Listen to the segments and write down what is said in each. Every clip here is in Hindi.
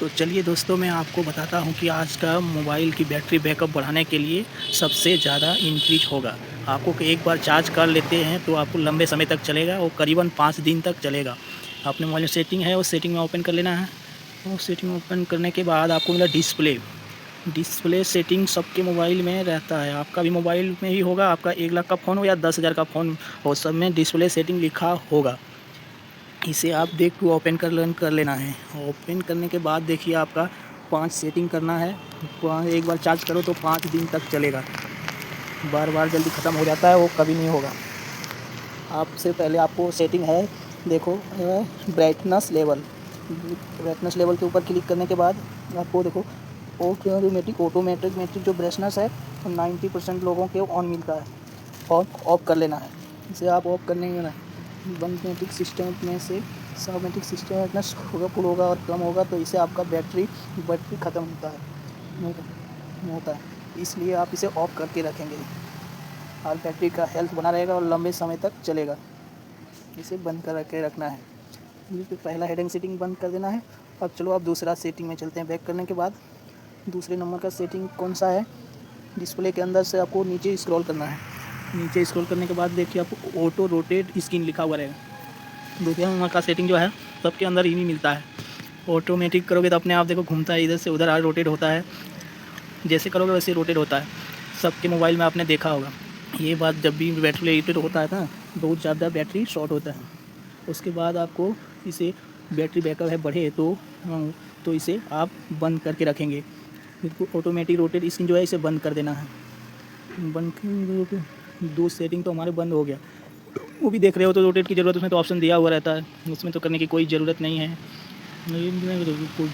तो चलिए दोस्तों, मैं आपको बताता हूँ कि आज का मोबाइल की बैटरी बैकअप बढ़ाने के लिए सबसे ज़्यादा इंक्रीज होगा। आपको कि एक बार चार्ज कर लेते हैं तो आपको लंबे समय तक चलेगा और करीबन 5 दिन तक चलेगा। अपने मोबाइल में सेटिंग है, उस सेटिंग में ओपन कर लेना है। और सेटिंग ओपन करने के बाद आपको मिला डिस्प्ले सेटिंग सबके मोबाइल में रहता है। आपका भी मोबाइल में ही होगा, आपका 1 लाख का फ़ोन हो या 10,000 का फ़ोन हो, सब में डिस्प्ले सेटिंग लिखा होगा। इसे आप देख के ओपन कर लेना है। ओपन करने के बाद देखिए आपका 5 सेटिंग करना है। एक बार चार्ज करो तो 5 दिन तक चलेगा। बार-बार जल्दी ख़त्म हो जाता है, वो कभी नहीं होगा। आपसे पहले आपको सेटिंग है, देखो ब्राइटनेस लेवल के ऊपर क्लिक करने के बाद आपको देखो ऑटोमेटिक जो ब्राइटनेस है 90% लोगों के ऑन मिलता है, और ऑफ कर लेना है। इसे आप ऑफ करने में ऑटोमेटिक सिस्टम में से ऑटोमेटिक सिस्टम इतना फुल होगा और कम होगा तो इससे आपका बैटरी ख़त्म होता है, नहीं होता है। इसलिए आप इसे ऑफ करके रखेंगे और बैटरी का हेल्थ बना रहेगा और लंबे समय तक चलेगा। इसे बंद कर के रखना है। ये पहला हेडिंग सेटिंग बंद कर देना है। अब चलो आप दूसरा सेटिंग में चलते हैं। बैक करने के बाद दूसरे नंबर का सेटिंग कौन सा है, डिस्प्ले के अंदर से आपको नीचे स्क्रॉल करना है। नीचे स्क्रॉल करने के बाद देखिए आपको ऑटो रोटेट स्क्रीन लिखा हुआ रहेगा। दूसरे नंबर का सेटिंग जो है सबके अंदर ही नहीं मिलता है। ऑटोमेटिक करोगे तो अपने आप देखो घूमता है, इधर से उधर रोटेट होता है। जैसे करोगे वैसे रोटेट होता है, सबके मोबाइल में आपने देखा होगा। ये बात जब भी बैटरी रोटेट होता है ना, बहुत ज़्यादा बैटरी शॉर्ट होता है। उसके बाद आपको इसे बैटरी बैकअप है बढ़े तो इसे आप बंद करके रखेंगे। ऑटोमेटिक रोटेट स्क्रीन जो है इसे बंद कर देना है। बंद दो सेटिंग तो हमारे बंद हो गया। वो भी देख रहे हो तो रोटेट की ज़रूरत, उसमें तो ऑप्शन दिया हुआ रहता है, उसमें तो करने की कोई ज़रूरत नहीं है।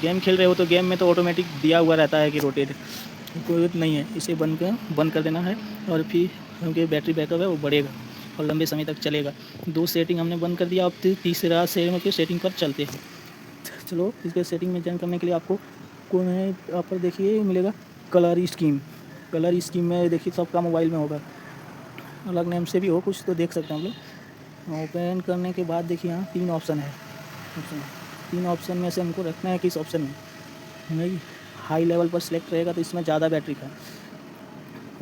गेम खेल रहे हो तो गेम में तो ऑटोमेटिक दिया हुआ रहता है कि रोटेट, कोई ज़रूरत नहीं है। इसे बंद कर देना है और फिर उनके बैटरी बैकअप है वो बढ़ेगा और लंबे समय तक चलेगा। 2 सेटिंग हमने बंद कर दिया। अब तीसरा सेटिंग पर चलते हैं। चलो इसके सेटिंग में ज्वाइन करने के लिए आपको कौन है, यहाँ पर देखिए मिलेगा कलर स्कीम में देखिए सबका मोबाइल में होगा, अलग नेम से भी हो कुछ तो देख सकते हैं हम लोग। ओपन करने के बाद देखिए यहाँ 3 ऑप्शन है। 3 ऑप्शन में से हमको रखना है किस ऑप्शन में। नहीं, हाई लेवल पर सिलेक्ट रहेगा तो इसमें ज़्यादा बैटरी का।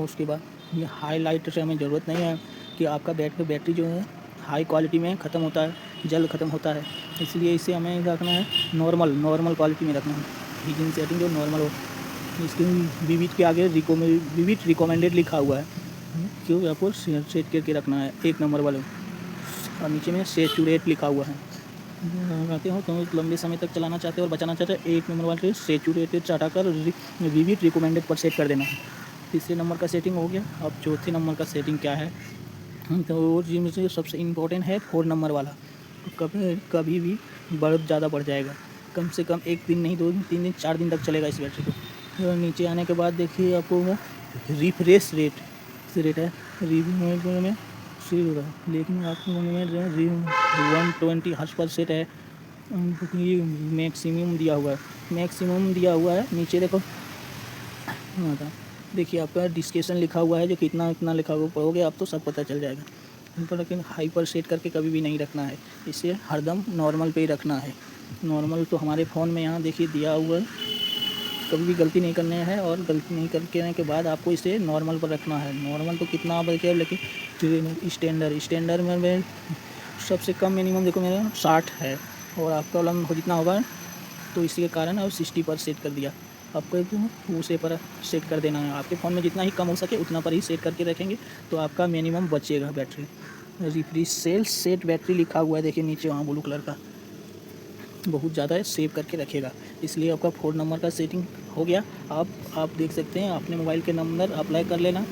उसके बाद ये हाईलाइट से हमें ज़रूरत नहीं है कि आपका बैटरी जो है हाई क्वालिटी में ख़त्म होता है, जल्द ख़त्म होता है। इसलिए इसे हमें रखना है नॉर्मल क्वालिटी में रखना है। हीटिंग सेटिंग जो नॉर्मल हो। इसके विविड के आगे विविड रिकमेंडेड लिखा हुआ है, क्यों आपको सेट करके रखना है 1 नंबर वाले। और नीचे में सैचुरेट लिखा हुआ है। कहते हो तो लंबे समय तक चलाना चाहते हो और बचाना चाहते हो 1 नंबर वाले सैचुरेटेड हटाकर विविड रिकमेंडेड पर सेट कर देना है। तीसरे नंबर का सेटिंग हो गया। अब चौथे नंबर का सेटिंग क्या है, तो वो जिनमें सबसे इम्पोर्टेंट है 4 नंबर वाला। तो कभी भी ज़्यादा बढ़ जाएगा, कम से कम 1 दिन नहीं 2 दिन 3 दिन 4 दिन तक चलेगा इस बैटरी को। तो नीचे आने के बाद देखिए आपको रिफ्रेश रेट है रिव्यू में फ्री होगा, लेकिन आपको में 120 हर्ट्ज पर सेट है। ये मैक्सिमम दिया हुआ है नीचे देखो। देखिए आपका डिस्क्रिप्शन लिखा हुआ है, जो कितना लिखा हुआ पढ़ोगे आप तो सब पता चल जाएगा। इनको लेकिन हाई पर सेट करके कभी भी नहीं रखना है, इसे हरदम नॉर्मल पे ही रखना है। नॉर्मल तो हमारे फ़ोन में यहाँ देखिए दिया हुआ है, कभी भी गलती नहीं करनी है। और गलती नहीं करने के बाद आपको इसे नॉर्मल पर रखना है। नॉर्मल तो कितना बल्कि लेकिन स्टैंडर्ड में सबसे कम मिनिमम देखो मेरा 60 है और आपका वाला जितना होगा तो इसी के कारण अब 60 पर सेट कर दिया। आपको उसे पर सेट कर देना है। आपके फ़ोन में जितना ही कम हो सके उतना पर ही सेट करके रखेंगे तो आपका मिनिमम बचेगा बैटरी। रिफ्रेश सेट बैटरी लिखा हुआ है देखिए नीचे वहाँ ब्लू कलर का, बहुत ज़्यादा है, सेव करके रखेगा। इसलिए आपका 4 नंबर का सेटिंग हो गया। आप देख सकते हैं अपने मोबाइल के नंबर अप्लाई कर लेना।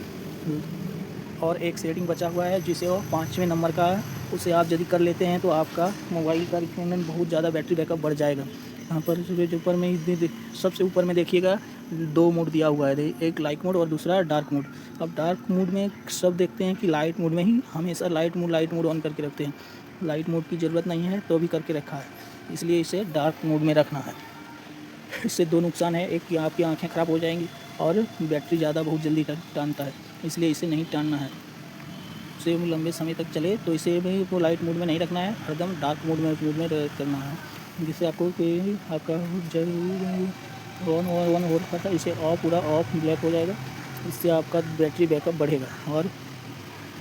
और एक सेटिंग बचा हुआ है जिसे वो 5वें नंबर का है, उसे आप यदि कर लेते हैं तो आपका मोबाइल का बहुत ज़्यादा बैटरी बैकअप बढ़ जाएगा। यहाँ पर जो ऊपर में सबसे ऊपर में देखिएगा 2 मोड दिया हुआ है, एक लाइट मोड और दूसरा डार्क मोड। अब डार्क मोड में सब देखते हैं कि लाइट मोड में ही हमेशा लाइट मोड ऑन करके रखते हैं। लाइट मोड की ज़रूरत नहीं है तो भी करके रखा है, इसलिए इसे डार्क मोड में रखना है। इससे 2 नुकसान है, एक कि आपकी आँखें ख़राब हो जाएंगी और बैटरी ज़्यादा बहुत जल्दी टानता है, इसलिए इसे नहीं टानना है। इसे लंबे समय तक चले तो इसे भी वो लाइट मोड में नहीं रखना है, हरदम डार्क मोड में करना है। जिससे आपको कि आपका जरूर ऑन हो रखा था, इसे ऑफ पूरा ऑफ ब्लैक हो जाएगा। इससे आपका बैटरी बैकअप बढ़ेगा। और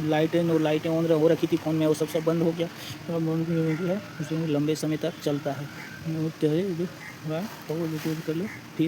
लाइटें ऑन हो रखी थी फ़ोन में, वो सब बंद हो गया। तो जो है उसमें लंबे समय तक चलता है। यूज़ कर लो फिर